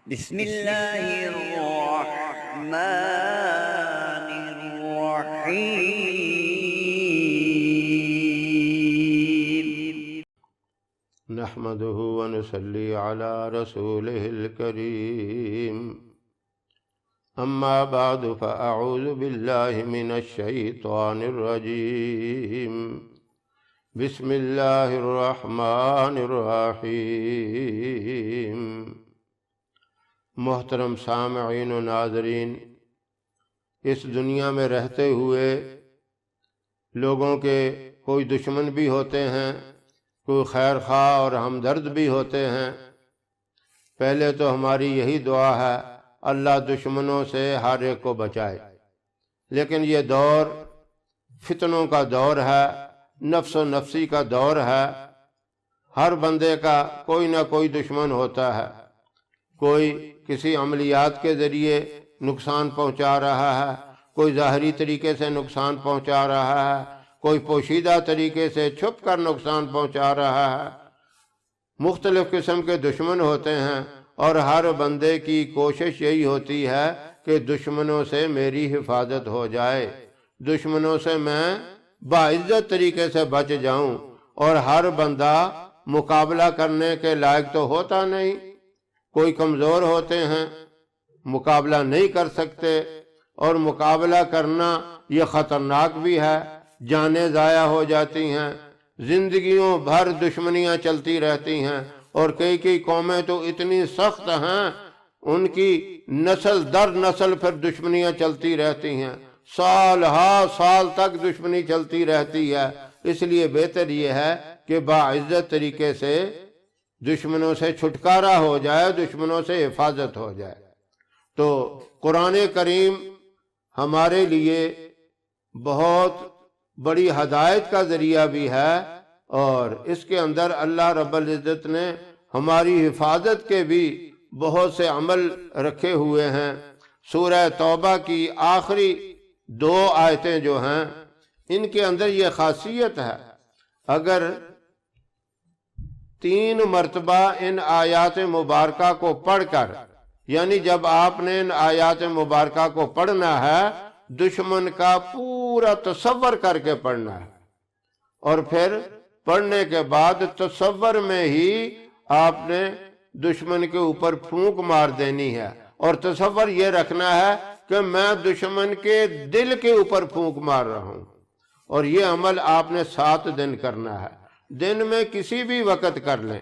بسم اللہ الرحمن الرحیم نحمده ونصلي على رسوله الكريم اما بعد فاعوذ بالله من الشيطان الرجيم بسم اللہ الرحمن الرحیم۔ محترم سامعین و ناظرین، اس دنیا میں رہتے ہوئے لوگوں کے کوئی دشمن بھی ہوتے ہیں، کوئی خیر خواہ اور ہمدرد بھی ہوتے ہیں۔ پہلے تو ہماری یہی دعا ہے اللہ دشمنوں سے ہر ایک کو بچائے، لیکن یہ دور فتنوں کا دور ہے، نفس و نفسی کا دور ہے۔ ہر بندے کا کوئی نہ کوئی دشمن ہوتا ہے، کوئی کسی عملیات کے ذریعے نقصان پہنچا رہا ہے، کوئی ظاہری طریقے سے نقصان پہنچا رہا ہے، کوئی پوشیدہ طریقے سے چھپ کر نقصان پہنچا رہا ہے۔ مختلف قسم کے دشمن ہوتے ہیں، اور ہر بندے کی کوشش یہی ہوتی ہے کہ دشمنوں سے میری حفاظت ہو جائے، دشمنوں سے میں باعزت طریقے سے بچ جاؤں۔ اور ہر بندہ مقابلہ کرنے کے لائق تو ہوتا نہیں، کوئی کمزور ہوتے ہیں، مقابلہ نہیں کر سکتے، اور مقابلہ کرنا یہ خطرناک بھی ہے، جانیں ضائع ہو جاتی ہیں، زندگیوں بھر دشمنیاں چلتی رہتی ہیں۔ اور کئی قومیں تو اتنی سخت ہیں، ان کی نسل در نسل پھر دشمنیاں چلتی رہتی ہیں، سال ہا سال تک دشمنی چلتی رہتی ہے۔ اس لیے بہتر یہ ہے کہ باعزت طریقے سے دشمنوں سے چھٹکارا ہو جائے، دشمنوں سے حفاظت ہو جائے۔ تو قرآن کریم ہمارے لیے بہت بڑی ہدایت کا ذریعہ بھی ہے، اور اس کے اندر اللہ رب العزت نے ہماری حفاظت کے بھی بہت سے عمل رکھے ہوئے ہیں۔ سورہ توبہ کی آخری 2 آیتیں جو ہیں، ان کے اندر یہ خاصیت ہے، اگر 3 مرتبہ ان آیات مبارکہ کو پڑھ کر، یعنی جب آپ نے ان آیات مبارکہ کو پڑھنا ہے، دشمن کا پورا تصور کر کے پڑھنا ہے، اور پھر پڑھنے کے بعد تصور میں ہی آپ نے دشمن کے اوپر پھونک مار دینی ہے، اور تصور یہ رکھنا ہے کہ میں دشمن کے دل کے اوپر پھونک مار رہا ہوں۔ اور یہ عمل آپ نے 7 دن کرنا ہے، دن میں کسی بھی وقت کر لیں،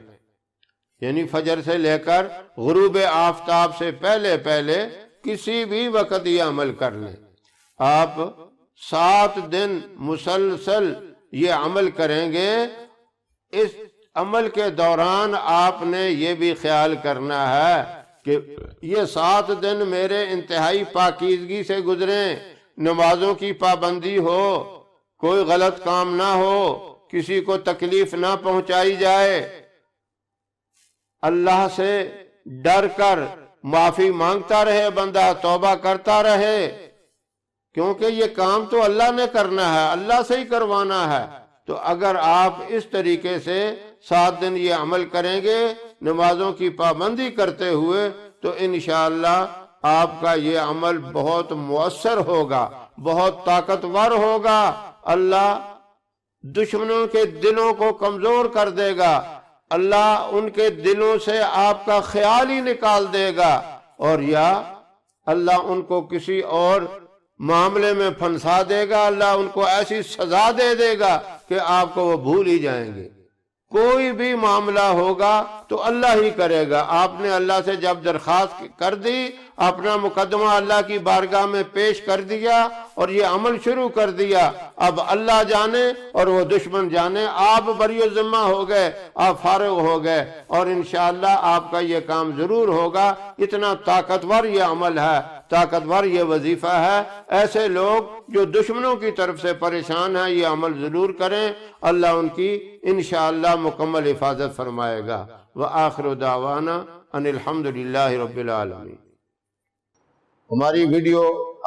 یعنی فجر سے لے کر غروب آفتاب سے پہلے کسی بھی وقت یہ عمل کر لیں۔ آپ 7 دن مسلسل یہ عمل کریں گے۔ اس عمل کے دوران آپ نے یہ بھی خیال کرنا ہے کہ یہ 7 دن میرے انتہائی پاکیزگی سے گزریں، نمازوں کی پابندی ہو، کوئی غلط کام نہ ہو، کسی کو تکلیف نہ پہنچائی جائے، اللہ سے ڈر کر معافی مانگتا رہے بندہ، توبہ کرتا رہے، کیونکہ یہ کام تو اللہ نے کرنا ہے، اللہ سے ہی کروانا ہے۔ تو اگر آپ اس طریقے سے 7 دن یہ عمل کریں گے نمازوں کی پابندی کرتے ہوئے، تو انشاءاللہ آپ کا یہ عمل بہت مؤثر ہوگا، بہت طاقتور ہوگا۔ اللہ دشمنوں کے دلوں کو کمزور کر دے گا، اللہ ان کے دلوں سے آپ کا خیال ہی نکال دے گا، اور یا اللہ ان کو کسی اور معاملے میں پھنسا دے گا، اللہ ان کو ایسی سزا دے دے گا کہ آپ کو وہ بھول ہی جائیں گے۔ کوئی بھی معاملہ ہوگا تو اللہ ہی کرے گا۔ آپ نے اللہ سے جب درخواست کر دی، اپنا مقدمہ اللہ کی بارگاہ میں پیش کر دیا اور یہ عمل شروع کر دیا، اب اللہ جانے اور وہ دشمن جانے، آپ بری ذمہ ہو گئے، آپ فارغ ہو گئے، اور انشاءاللہ آپ کا یہ کام ضرور ہوگا۔ اتنا طاقتور یہ عمل ہے، طاقتور یہ وظیفہ ہے۔ ایسے لوگ جو دشمنوں کی طرف سے پریشان ہیں، یہ عمل ضرور کریں، اللہ ان کی انشاءاللہ مکمل حفاظت فرمائے گا۔ وآخر دعوانا ان الحمدللہ رب العالمین۔ ہماری ویڈیو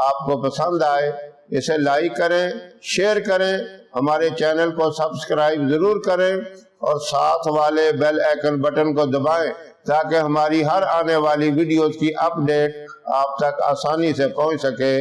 آپ کو پسند آئے اسے لائک کریں، شیئر کریں، ہمارے چینل کو سبسکرائب ضرور کریں، اور ساتھ والے بیل آئیکن بٹن کو دبائیں تاکہ ہماری ہر آنے والی ویڈیوز کی اپڈیٹ آپ تک آسانی سے پہنچ سکے۔